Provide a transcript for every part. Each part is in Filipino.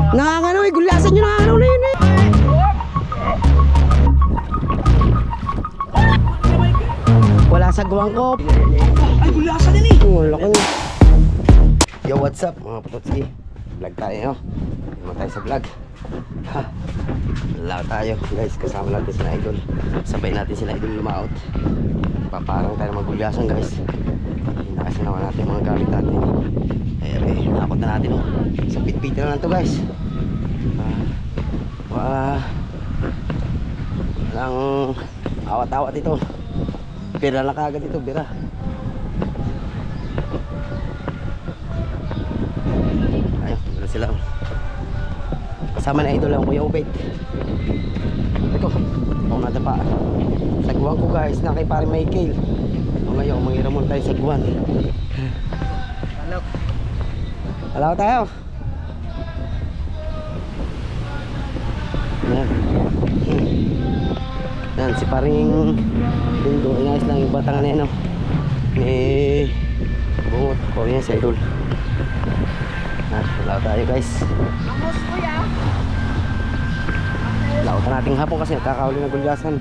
Nakakano eh, gulasan nyo nakakano na yun eh. Wala sagwang ko. Ay, gulasan din eh. Wala ko. Yo, what's up mga Pototski? Vlog tayo. Naman tayo sa vlog. Wala tayo guys, kasama natin sila idol. Sabay natin sila idol lumaot. Paparang tayo magulyasan guys. Hinakasin naman natin mga gamit natin. Nakakot na natin oh. Sa pit-pit na lang to guys. Walang awat-awat ito. Bira na kagad ito, bira. Ayun, wala sila. Kasama na idol ang Kuya Ubed. Ito, ako nata pa. Sagwan ko guys, na kay pare Michael. O ngayon, mangiram muna tayo sagwan. Halaw tayo. Yan. Yan, si paring Bingo, inayos lang yung batangan na yan, no? Bungot, ko yan sa idol. Halaw tayo guys. Lautan nating hapon kasi nakakauli na gulyasan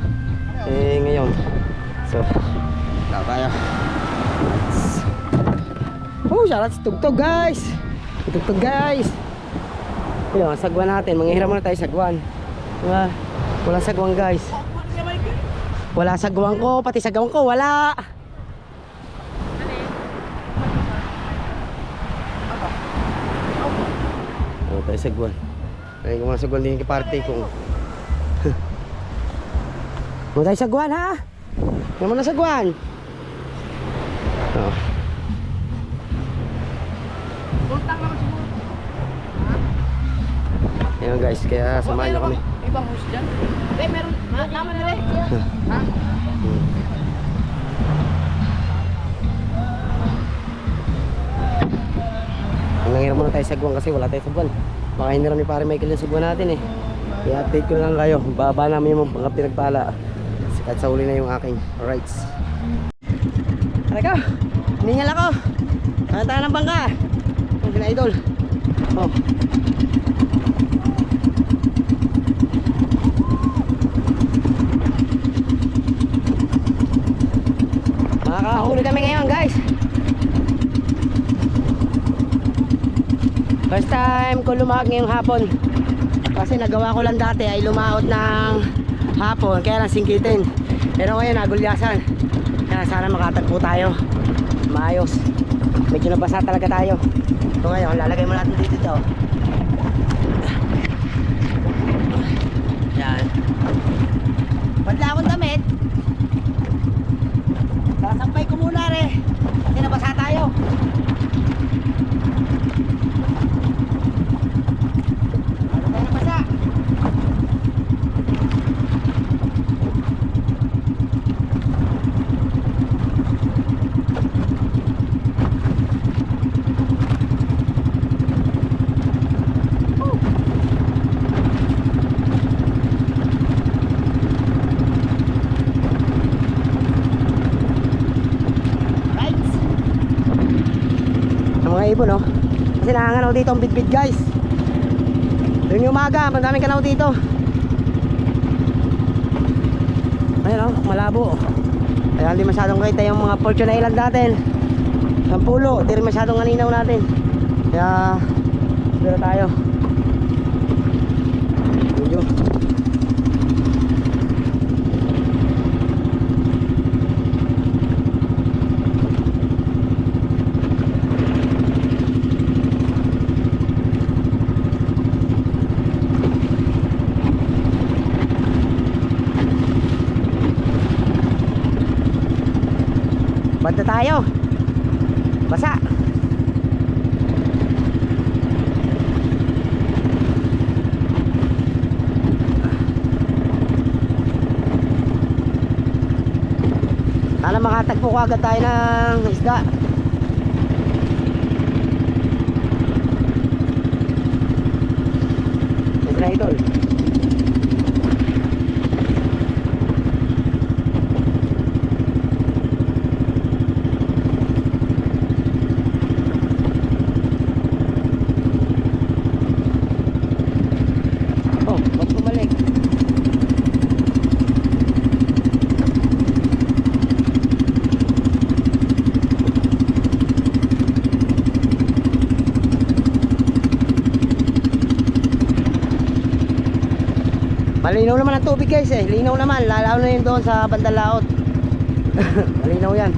ngayon. So law tayo. Shoutout sa tugtog guys. Tugtog guys. Ayun, sagwan natin. Manghihiram muna tayo sagwan. Wala sagwan guys. Wala sagwan ko. Pati sagwan ko wala. Tayo sagwan. Ay, kung mga sagwan din yung party kung mo tayo sagwan ha. Naman na sagwan. Ayan guys, kaya samahan nyo kami. May bangus dyan? Meron naman na rin. Ha? Nangiram muna tayo sagwan kasi wala tayo sagwan. Baka hiniram ni pare Michael yung sagwan natin eh. Kaya update ko lang kayo. Baba namin yung mga pinagpala. Kahit sa uli na yung aking rights. Halika, hiningal ako. Kaya tayo ng bangka. Ang pina-idol. Oh. Makakahuli kami ngayon guys. First time ko lumahag ngayong hapon. Kasi nagawa ko lang dati ay lumaot ng hapon, kaya lang singkitin. Pero ngayon nagulyasan. Kaya sana makatagpo tayo maayos. Medyo nabasa talaga tayo. So ngayon lalagay mo natin dito. Yan. Padla akong damit. Sasampay ko muna rin. Kasi nabasa tayo. Ibon no? Kasi nakanganaw dito ang bitbit guys. Tuwing umaga, madaming kanaw dito. Ayun oh, malabo. Kaya hindi masyadong kita yung mga Fortune Island natin. Sampulo, hindi rin masyadong aninaw natin. Kaya siguro tayo. Medyo banda tayo. Basa. Sana makatagpo ko agad tayo ng isda. Ito na idol. Malinaw naman ang tubig guys eh. Linaw naman. Lalo na yun doon sa bandang laot. Malinaw yan.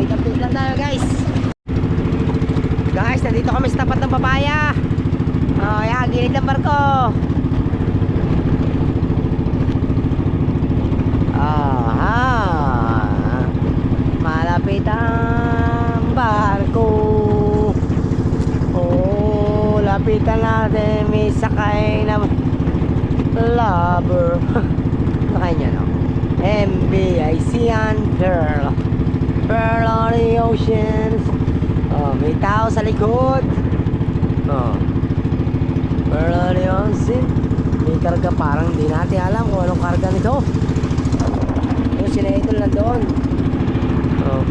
Update lang tayo guys. Guys, nandito kami sa tapat ng papaya. Oh, yan, gilid ng barko. Aha. Malapit ang barko. Oh, lapitan natin. May sakay na lover. Sakay niya, no? MBICan Pearl. Pearl on the oceans. Oh, may tao sa likod. Oh. Pearl on the ocean. May karga, parang hindi natin alam kung anong karga nito. Yung sila ito lang doon. Oh.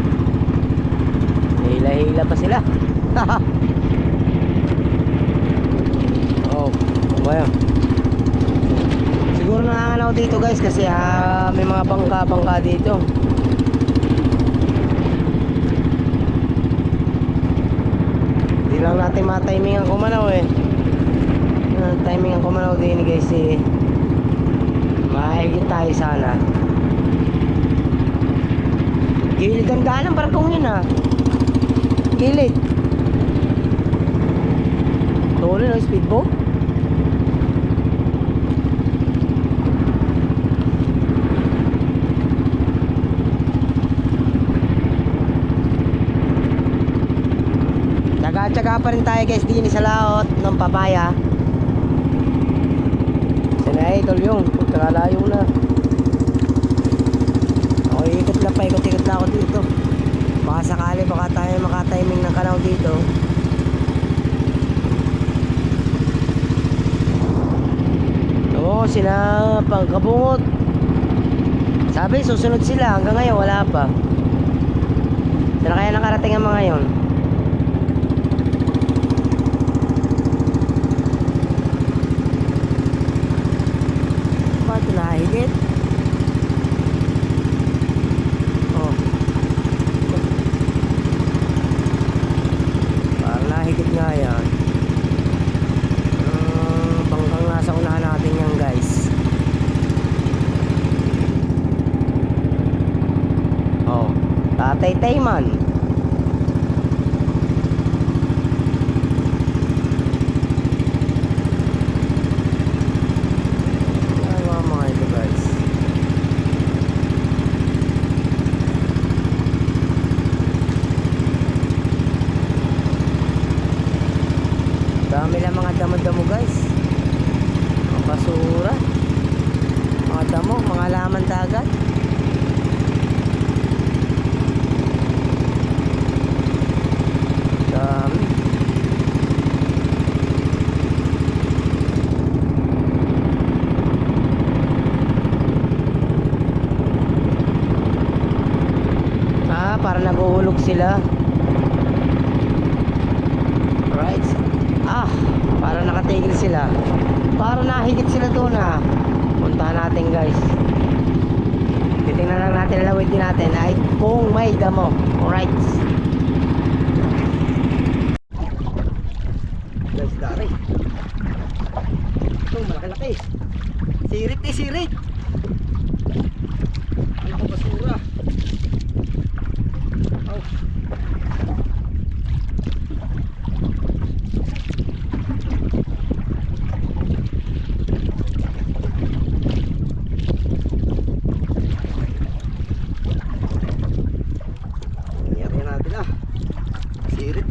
Hila-hila pa sila. Oh, ano ba yun? Siguro nakakalaw dito guys kasi may mga bangka-bangka dito. Hindi lang natin ma-timing ang kumanaw eh. Timing ang kumanaw din guys eh. Mahigit tayo sana. Gilid ang daan ng barkong yun Gilid. Tuloy ng speedboat. Tsaga pa rin tayo guys din sa laot ng papaya. Sina idol yung pagkakalayo na. Ako ikot lang pa, ikot na ako dito. Baka sakali baka tayo makatiming ng kanaw dito. Oo, sila pangkabungot. Sabi susunod sila, hanggang ngayon wala pa. Saan kaya nakarating ang mga yon? Nahigit. Oh. Parang nahigit nga yan. Bangkang nasa unahan natin yan guys. Oh. Tatay Tayman. Dami lang mga damo-damo guys. Mga basura. Mga damo, mga laman dagat. Dami. Para naguhulog sila. Right. Para nakatigil sila. Para nahigit sila doon Puntahan natin guys. Titingnan lang natin, lalawin din natin ay kung may damo. Alright. Guys, dari. Ito, malaki-laki. Sirit sirit. Ano ko basura. Oh. Sirit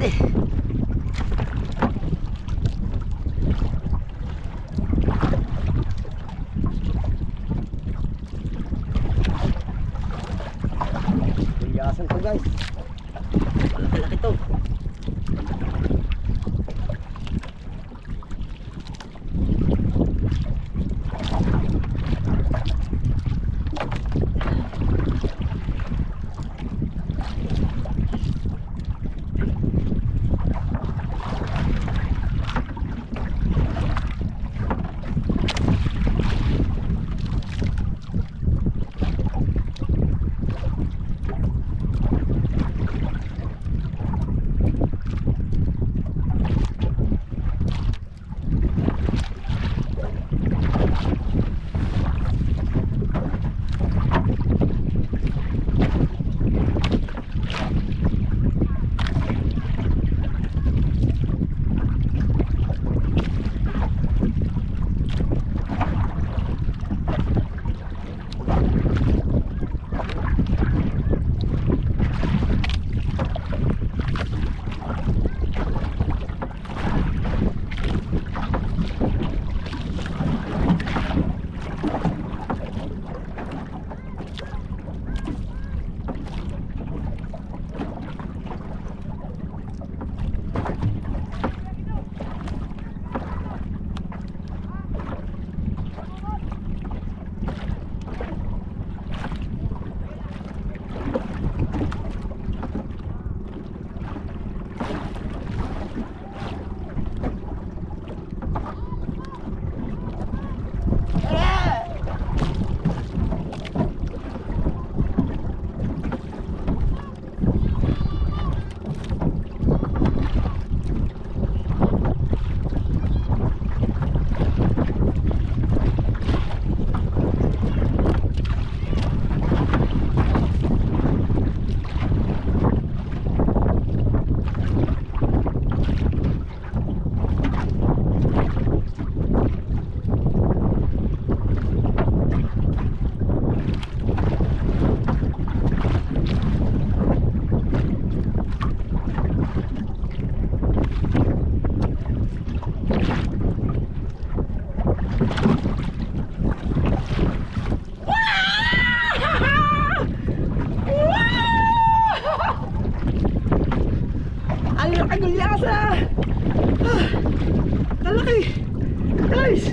guys!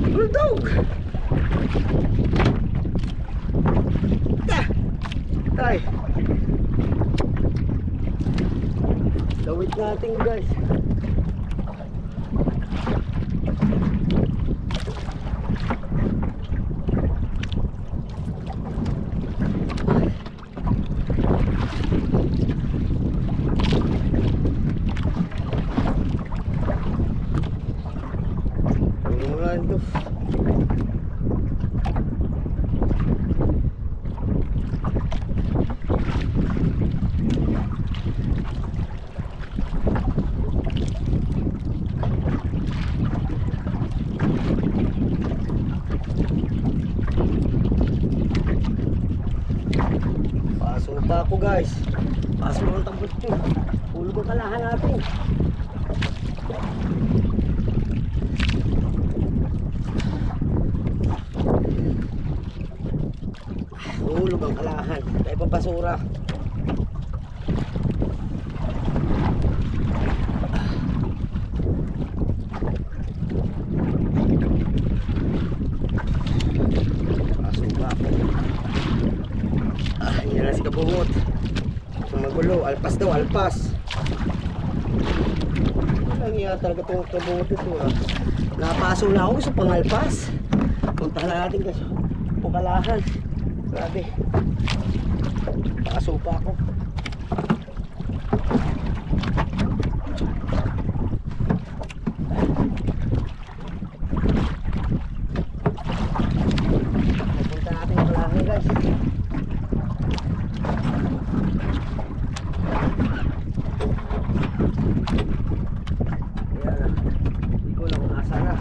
Bulldog! Tay! Lawit natin guys. Mura ito. Pasok pa ako guys. Pasok ang tabot ko. Hulog ang kalahan natin. Hulog ang kalahan. Tayo pang basura. Pasok pa ako. Yan na si Kabungot. Kung magulo, alpas daw, alpas. Ang iya talaga itong Kabungot ito. Napaso na ako sa pangalpas. Puntahan na natin kasi pukalahan. Grabe. Paso pa ako. Punta natin yung kalahan guys. Ayan na. Hindi ko na kung nasa na.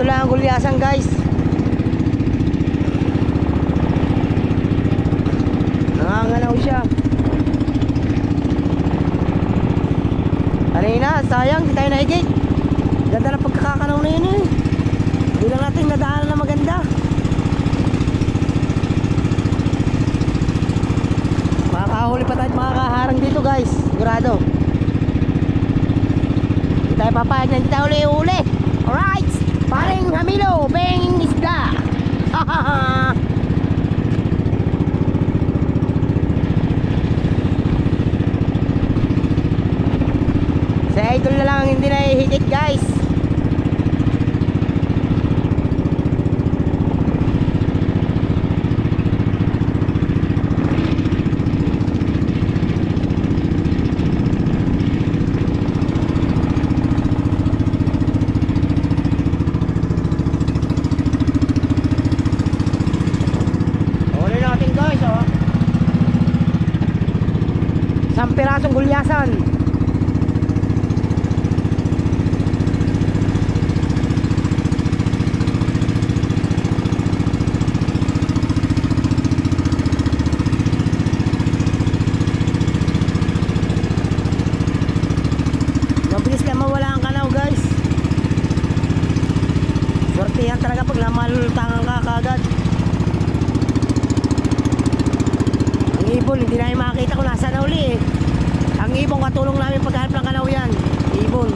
Ito lang ang gulyasan guys. Nangangalaw siya. Kanina, sayang, di tayo naigit. Ganda na pagkakakanaw na yun eh. Hindi lang natin nadaanan na maganda. Makakahuli pa tayo makakaharang dito guys. Sigurado. Hindi tayo papayag na hindi tayo uli-uli. Alright! Paring Hamilo, beng isda. Hahaha. Sa idol na lang ang hindi nahihigit guys. Isang pirasong gulyasan. Mabilis na mawala ang kanaw guys. Swertihan talaga pag namaltangan ka kagad. Ang ibon hindi namin makakita kung nasa na uli eh. Ang ibon katulong namin paghanap ng kanaw yan. Ibon.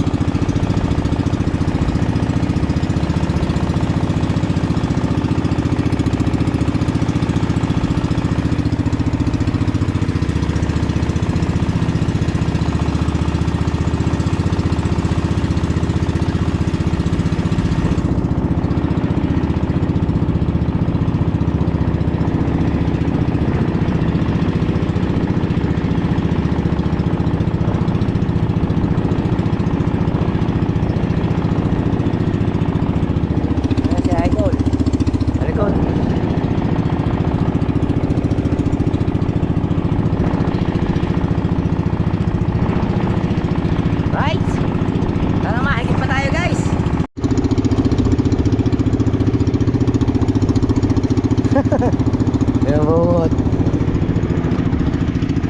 Lembut.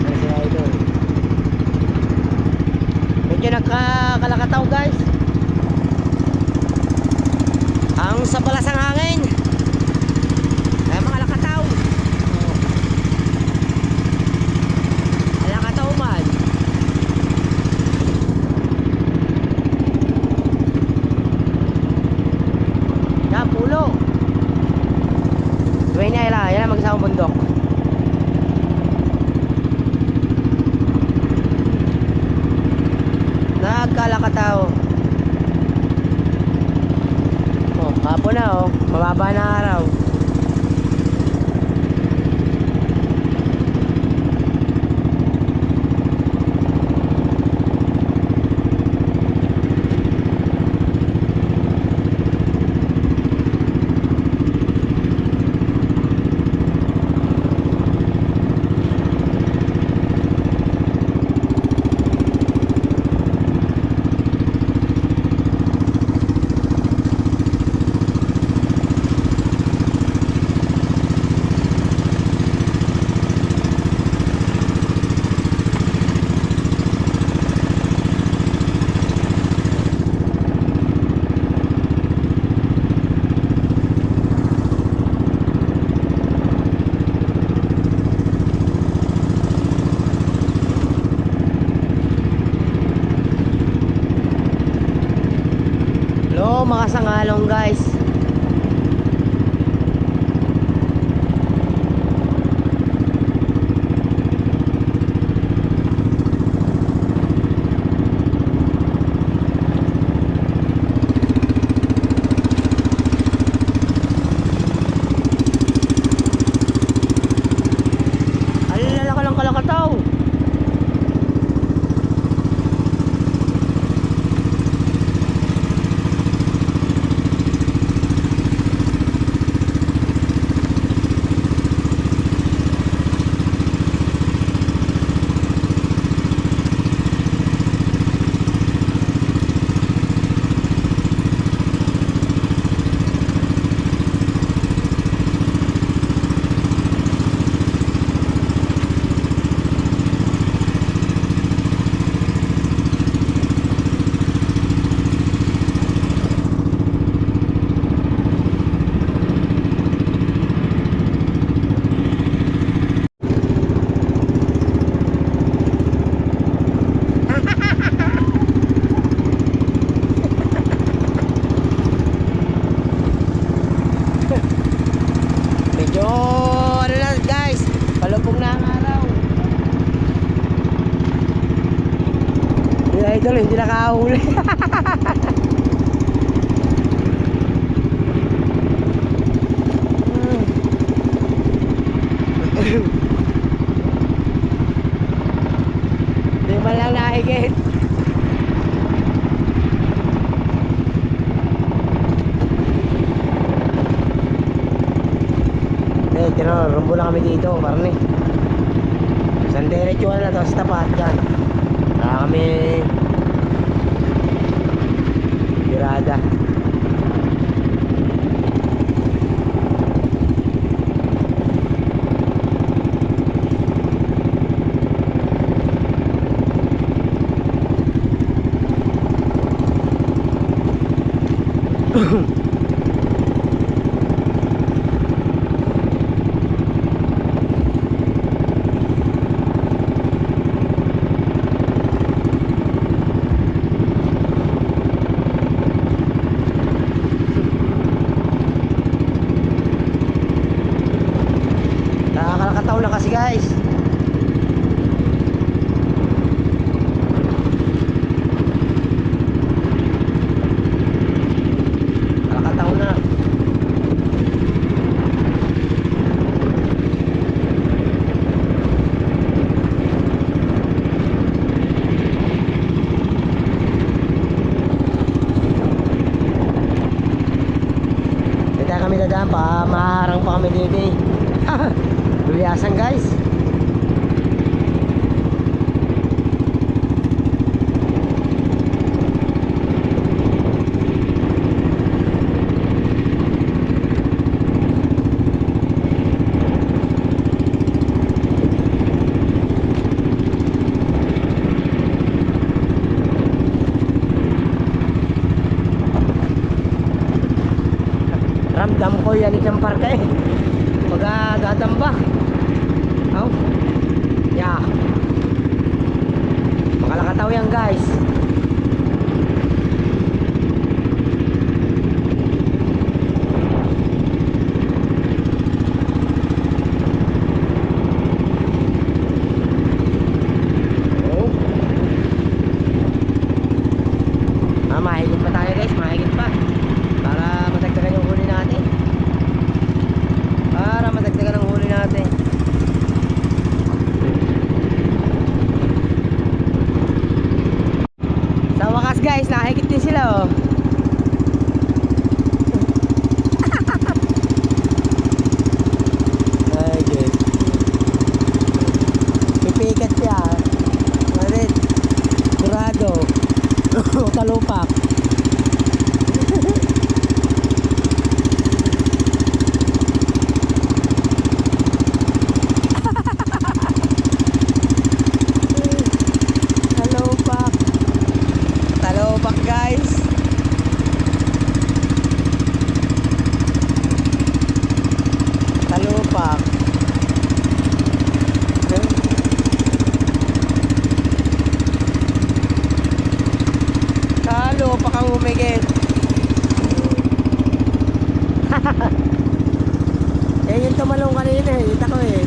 Masih itu. Medyo nakakalakataw guys. Ang sabalas ang hangin. Ay mga lakataw. Lakataw man. Yan pulo. Tuwing niya yan ang magsasamang bundok. Nagkalakataw. Oh, hapon na oh. Mababa na araw. Mga sangalong guys. Alala ka lang kalakataw. idol, hindi nakahuli. Hindi man lang nakikit. Eh, rumbo lang kami dito, parang eh. San diretso na to, sa tapat dyan. Kaya kami birada. Nakakalakataw na kasi guys. Kalakataw na. Kaya kami dadaan pa, maharang pa kami dito eh. Luyasan guys. Ramdam ko yan itong parka eh. Pagkakatamba. Oh. Yeah. Makalakataw yan guys. Oh. Mahigit pa tayo guys, mahigit pa. Para madagdagan yung huli natin. Para madagdagan ang huli natin. Sa wakas guys, nakikit din sila oh. Ay, good. Pipikat siya. Malit. Kurado. Talupak. Talupak guys. Talupak. Talupak ang umigit. Eh yung tumalong kanina eh, kita ko eh.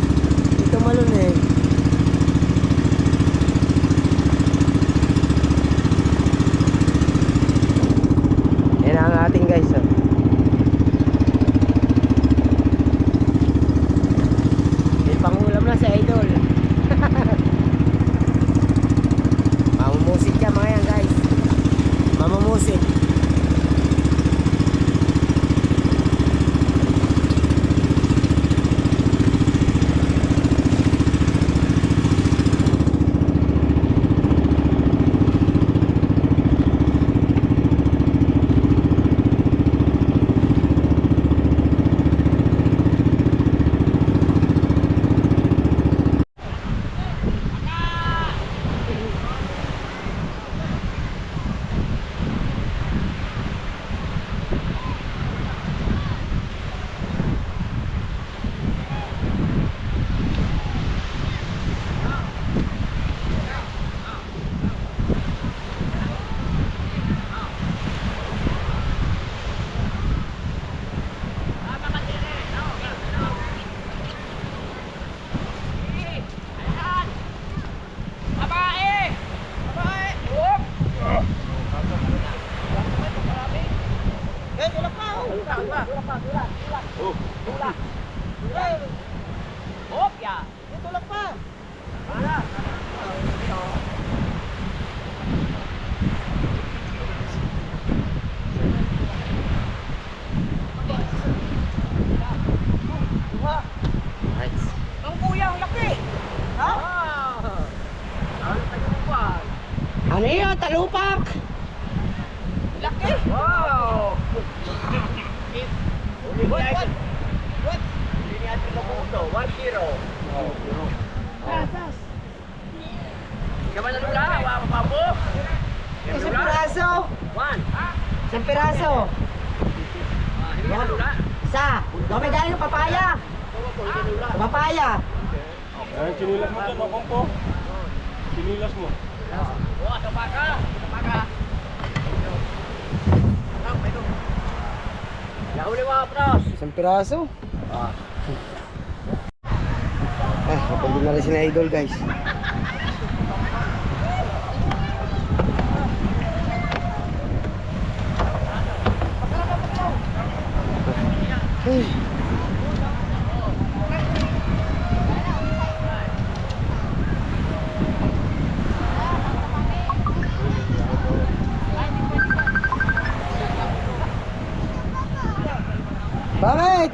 Yung tumalon eh. Yan ang ating guys oh. May pangulam na si Idol. Mamumusik yan mga yan guys. Mamumusik. Ano yun? Talupak! Laki! Wow! What? Hindi niya tinukuto. 1-0. Asas! Kaman na lula, pa po. Isang piraso! 1. Isang piraso! Hindi na lula. Isa! Doon may galing ng papaya! Sa papaya! Ay, sinilas mo dyan, okong po. Sinilas mo. Oh, tapaka. Tapaka. Nahuli mga pros. Isang piraso? Kapag na rin si na Idol guys. Ay. Bakit?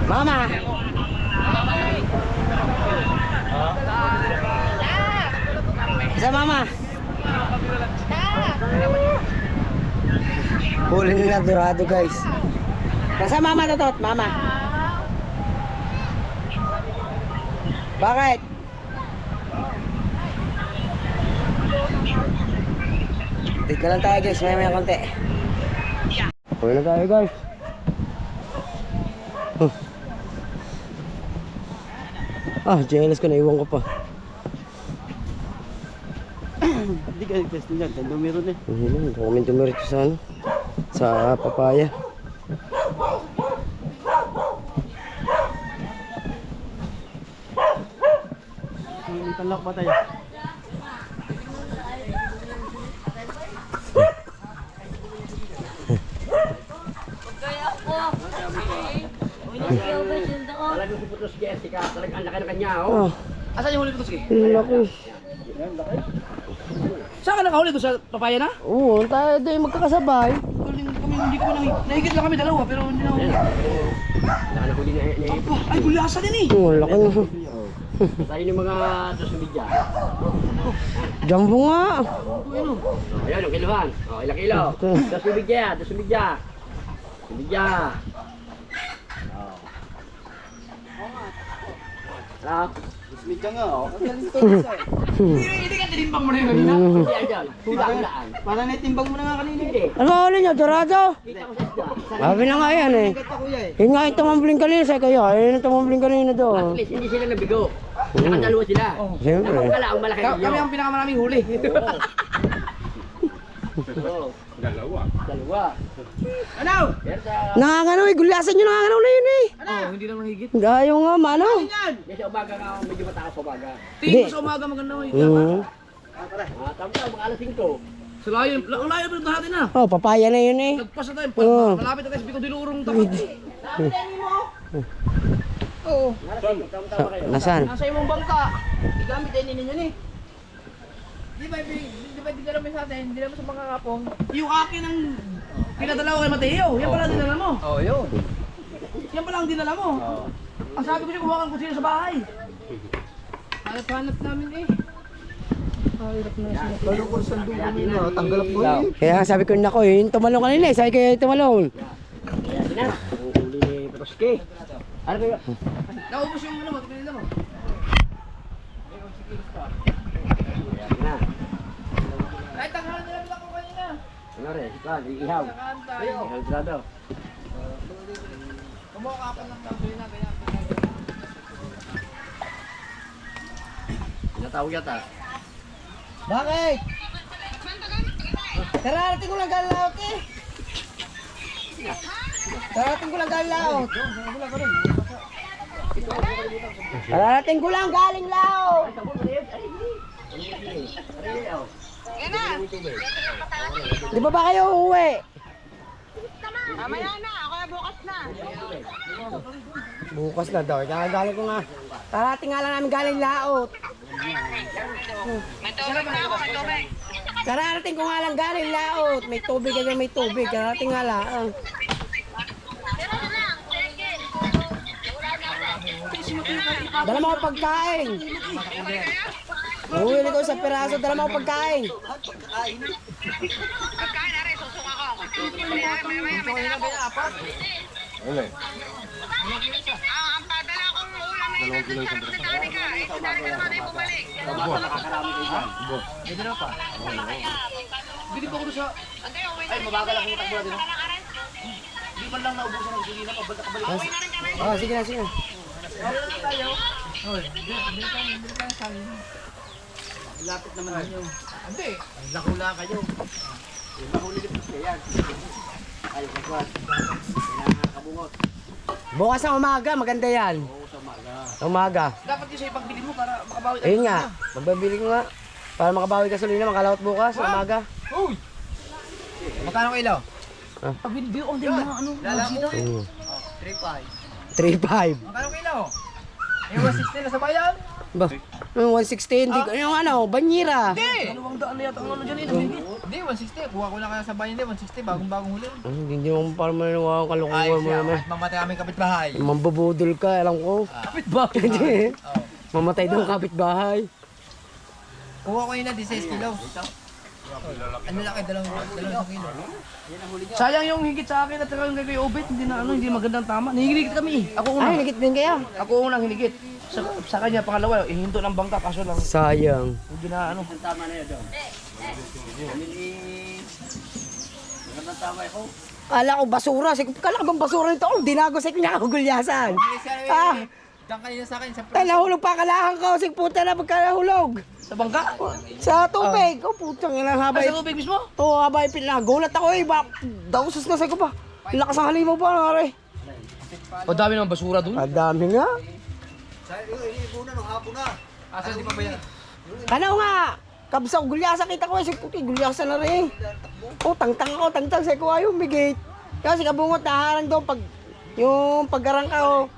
Mama. Isa mama. Huli nila dorado guys. Nasa mama na to, mama. Bakit? Tika lang tayo guys, maya konti. Huli na tayo guys. Jealous ko, naiwan ko pa. Hindi ka nag-testing dyan, tanda meron eh. Hindi kami dumiretso sa ano, sa papaya. May talak ba tayo? Talagang si Putos Jessica. Talagang ang laki ng kanya, oh. Asan yung huli ko, Tuski? Laki. Saan ka nakahuli ko sa papaya na? Oo, tayo doon magkakasabay. Hindi ko nahigit lang kami dalawa pero hindi na huli. Laki ng huli na Ay, gulasa din eh. Oo, laki na. Tayo yung mga dos na bidya. Jumbo nga. Ayan, yung kiluhan. Oh, ilang kilo. Dos na bidya, dos na bidya. Bidya. Ah, Medya nga oh. Hindi ka tinimbang mo na yun kanina. diyan diyan. Hulaan. Parang naitimbang mo na nga kanina. Hindi. Ano huli niyo, dorado? Kita ko sa isda. Sabi na nga yan eh. Yun nga yung tumambling kanina sa kayo. Ayun yung tumambling kanina At doon. least hindi sila nabigo. Nakadalawa sila. Siyempre. Ang pala ang malaki Kami ninyo. ang pinakamaraming huli. Dalawa. Dalawa. Ano? Pero sa... Nangangano eh, gulasan nyo nangangano na yun eh. Oh, hindi lang nahigit. Ayaw nga, mano. Yes, sa umaga nga medyo mataas sa umaga. Tingin ko sa umaga maganda ko. Tama na, mga alas 5. Sa layo, ang layo pa natin na. Oh, papaya na yun eh. Nagpasa tayo, Oo. malapit na tayo sa Bicodilurong tapat. Oo. Tama kayo. Nasaan? Nasa imong bangka. Igamit din ninyo ni. Di ba dinala mo sa atin? Dinala mo sa mga kapong. Yung akin ang pinadala ko kay Mateo. Yan pala ang dinala mo. Oh, yun. Yan pala ang dinala mo. Ang sabi ko siya kumuha kang kusina sa bahay. Hanap namin eh. Hirap na sila. Tanggalap mo yun. Kaya nga sabi ko nako eh, yung tumalong kanina eh. Sabi ko yung tumalong. Kaya sila. Ang huli ni Petroski. Ano kayo? Naubos yung ano mo, tingnan mo. Kaya na. Ay, tanghalan nila ako kanina. Ano rin? Ikan, iihaw. Nakahan tayo. Iihaw sila daw. Kumuha ka pa ng tamboy na kaya. Pinatawag yata. Bakit? Kararating ko lang galaot eh. Kararating ko lang galaot. Kararating ko lang galing laot. Di ba kayo uuwi? Mamaya na, ako na bukas na. Bukas na daw. Kaya galing ko nga. Karating nga lang namin galing laot. Karating ko nga lang galing laot. May tubig kaya may tubig. Karating nga lang. Dala mo ako pagkain. Uwili ko sa piraso. Dala mo ako pagkain. Wala. Ang padala kong ulam na inandun sa Dani ka. Eh, si Dani ka naman ay bumalik. Bili pa ko doon sa... Ay, mabagal ako yung takbo natin. Hindi man lang naubusan ng gasolina, pabalik. Oh, sige na, sige na. Lapit naman ninyo. Hindi. Lakula kayo. Bukas ng umaga, maganda yan. Umaga. Dapat yung sa ipagbili mo para makabawi Ayun nga, magbabili ko nga. Para makabawi gasolina, makalawat bukas, umaga. Uy! Magkano kilo? Ah. Pag-video on din mga ano. Lala mo. 3.5. 3.5. Magkano kilo? Eh, 160 na sa bayan? Ba, 116, hindi ko, yung ano, banyira. Hindi! 200 na yata ang ano dyan eh. Hindi, 160. Kuha ko lang kaya sa bayan din, 160. Bagong huli. Hindi mo pa maniwala, kalukuhan mo naman. Mamatay kami kapitbahay. Mambubudol ka, alam ko. Kapitbahay? Hindi. Mamatay daw ang kapitbahay. Kuha ko yun na 16 kilos. Ano laki, dalawang kilo. Sayang yung higit sa akin at saka yung kay Obet, hindi na ano, hindi magandang tama. Hinigit kami eh. Ako una. Ay, nagit din kaya. Ako unang hinigit. Sa kanya pangalawa, ihinto ng bangka kaso lang Sayang. hindi na ano. Kala ko basura. Kala ko bang basura nito? Oh, dinago sa kinakagulyasan. Ah, Diyan kanina sa akin, sa nahulog pa kalahan ko. Sige puta na pagkalahulog. sa bangka. Sa tubig. Oh, putang ina Ay, habay. sa tubig mismo. Oo, habay pinagulat ako eh. Dausos na sa ko pa. Lakas ang halimaw pa, nare. O dami ng basura dun. Ang dami nga. Asa di pa ba yan? Ano nga? Kabsa ko gulyasa kita ko. Sige puti, gulyasa na rin. Oh, tangtang ako, tangtang. Sige ko ayaw, migit. Kasi kabungot, naharang doon. Yung paggarang ka, oh.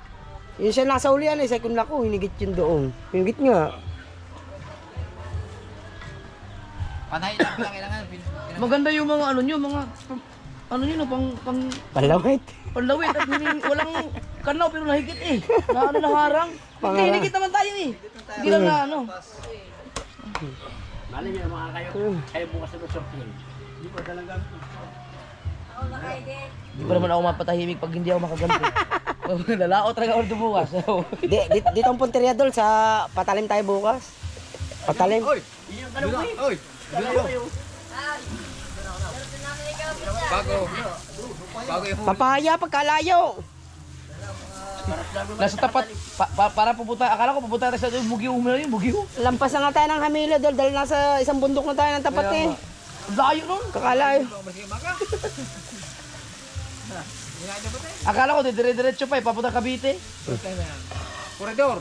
Yun siya nasa ulian eh. Sige ko nako, hinigit yun doon. Hinigit nga. Panay lang kailangan. Maganda yung mga ano nyo, mga ano nyo, pang Palawit. panlawit at walang kanaw pero nahigit eh. Na ano naharang. Hindi, hinigit naman tayo eh. Hindi lang na ano. Malay niyo mga kayo bukas na sortin. Hindi pa naman ako mapatahimik pag hindi ako makaganto. Lalaot talaga ako doon bukas. Dito ang punteriya doon sa patalim tayo bukas. Patalim. Oy! Bago yung Papaya pagkalayo. nasa tapat para pupunta. Akala ko pupunta tayo sa Bugyo yung Bugyo. Lampas na nga tayo ng Hamila doon dahil nasa isang bundok na tayo ng tapat eh. Layo nun. Kakalayo. Akala ko dire-diretso pa eh, papunta Cavite. Koridor.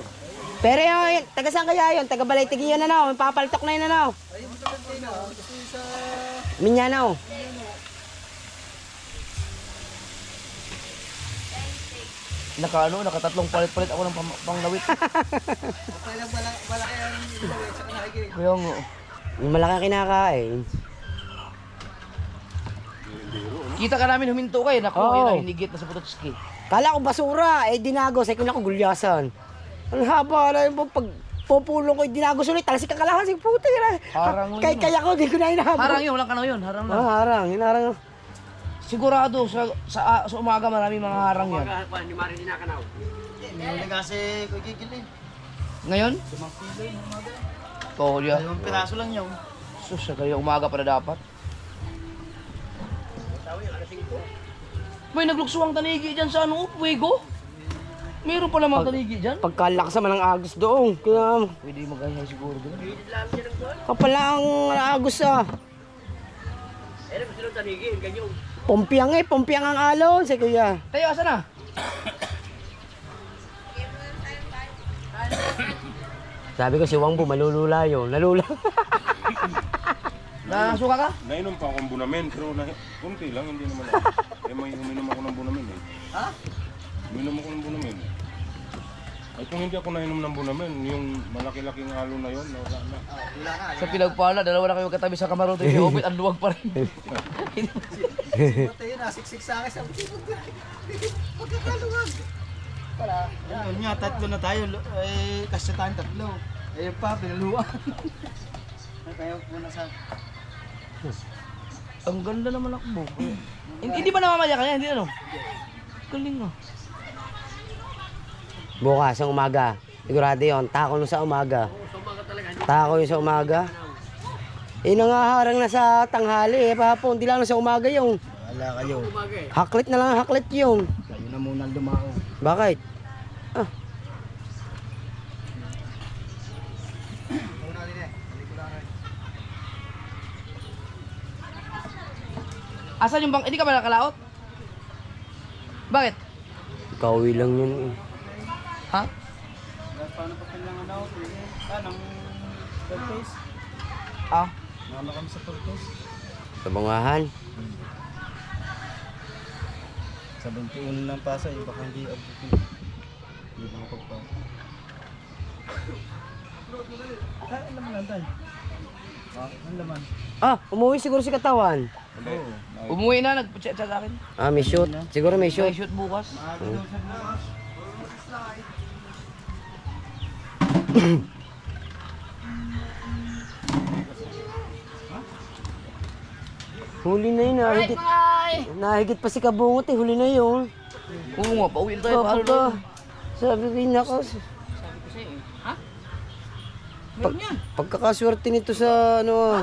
Pero yun, taga saan kaya yun? Taga Balaytigi yun ano, papaltok na yun ano. Minyanaw. Nakatatlong palit-palit ako ng panglawit. Kaya nga. Yung malaki ang kinakain. Kita ka namin huminto kayo, naku, Oo. yun ang hinigit na sa Putotski. Kala ko basura, eh dinago, sa ko gulyasan. Ang haba na yung pag pupulong ko yung dinago sulit, talasik ang kalahan, sige puti na. Harang yun. Kaya ko, di ko na inahabol. Harang yun, walang kanaw yun, harang lang. Harang, hinarang. Sigurado sa umaga maraming mga harang yan. Hindi marin dinakanaw. Ngayon? Tolya. Piraso lang yun. Sus, kaya umaga pa na dapat. May nagluksuang tanigi dyan sa ano, Puego. Meron pa namang tanigi dyan. Pagkalakas naman ng agos doon. Kaya, Pwede mag-ahay siguro doon. kapala ang agos ah. Pompiang eh, pompiang ang alon, sa kuya. Tayo, asa na? Sabi ko si Wangbo, malulula yun. Nalula. Nasuka ka? Nainom pa akong bunamen, pero kunti lang, hindi naman ako. Eh, may uminom ako ng bunamen eh. Ha? Uminom ako ng bunamen. Ay kung hindi ako nainom ng bunamen, yung malaki-laking alo na yun, wala na. Sa pinagpala, dalawa na kayo katabi sa kamarote kay Obit, ang luwag pa rin. Tayo nasiksik sa akin sa pagkakaluwag. Yun nga, tatlo na tayo. Eh, kasya tayong tatlo. Eh pa, pinaluwag. Kaya muna sa... Ang ganda naman ako. Hindi ba namamaya kanya? Hindi ano? Galing ah. Bukas ang umaga. Sigurado yun. Tako nung sa umaga. Tako yung sa umaga. Eh, nangaharang na sa tanghali eh. Pahapon, di lang sa umaga yung. Wala kayo. Haklit na lang haklit yung. Kayo na muna lumao. Bakit? Ah. Asan yung bang... Hindi ka ba nakalaot? Bakit? Kauwi lang yun eh. Ha? Paano pa kailangan ako? Ng turquoise. Ah. Mama kami sa turquoise. Sa bangahan. Sa 21 lang pasa, yung baka hindi abutin. Hindi ba makapagpasa? Ano laman lang tayo? Ano laman? Ah, umuwi siguro si Katawan. Umuwi na, nag-chat sa akin. Ah, may shoot. Siguro may May shoot. shoot bukas. Huli na yun. Nahigit, nahigit pa si Kabungot eh. Huli na yun. Oo nga, pauwi na tayo. Paano Pagka, sabi ko yun ako. Ha? Pagkakaswerte nito sa ano,